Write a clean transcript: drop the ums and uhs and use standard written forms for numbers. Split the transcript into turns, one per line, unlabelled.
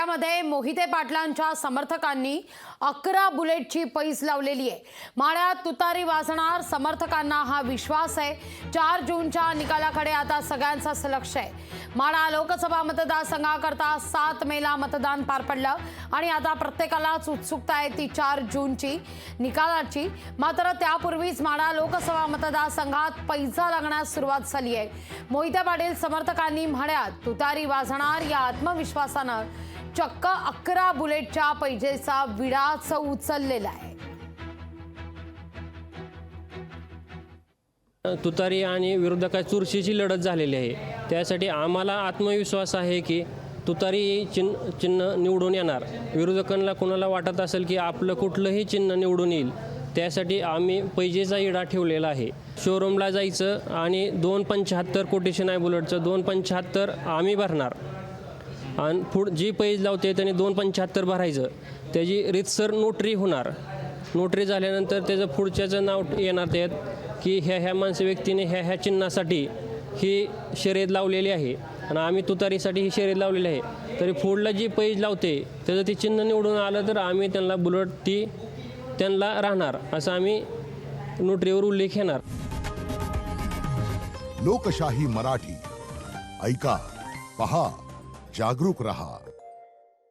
माढ्यामध्ये मोहिते पाटलांच्या समर्थकांनी 11 बुलेटची पैज लावलेली आहे। माढ्यात तुतारी वाजणार, समर्थकांना हा विश्वास आहे। 4 जूनच्या निकालाकडे आता सगळ्यांचंच लक्ष आहे। माढा लोकसभा मतदारसंघाकरता 7 मेला मतदान पार पडलं आणि आता प्रत्येकालाच उत्सुकता आहे ती 4 जूनची निकालाची। मात्र त्यापूर्वीच माढा लोकसभा मतदारसंघात पैजा लागण्यास सुरुवात झाली आहे। मोहिते पाटील समर्थकांनी माढ्यात तुतारी वाजणार या आत्मविश्वासानं चक्क 11 बुलेटच्या पैजेचा विडाच उचललेला आहे।
तुतारी आणि विरोधकाची चुरशीची लढत झालेली आहे। त्यासाठी आम्हाला आत्मविश्वास आहे की तुतारी चिन्ह निवडून येणार। विरोधकांना कोणाला वाटत असेल की आपलं कुठलंही चिन्ह निवडून येईल, त्यासाठी आम्ही पैजेचा इडा ठेवलेला आहे। शोरूमला जायचं आणि 2.75 कोटेशन आहे बुलेटचं, 2.75 आम्ही भरणार आणि जी पैज लावते त्याने 2.75 भरायचं। त्याची रीतसर नोटरी होणार। नोटरी झाल्यानंतर त्याचं पुढच्याचं नाव येणार त्यात की ह्या व्यक्तीने ह्या चिन्हासाठी ही शर्यत लावलेली आहे आणि आम्ही तुतारीसाठी ही शर्यत लावलेली आहे। तरी पुढला जी पैज लावते त्याचं ती चिन्ह निवडून आलं तर आम्ही त्यांना बुलेट ती त्यांना राहणार असं आम्ही नोटरीवर उल्लेख येणार।
लोकशाही मराठी ऐका, पहा, जागरूक रहा।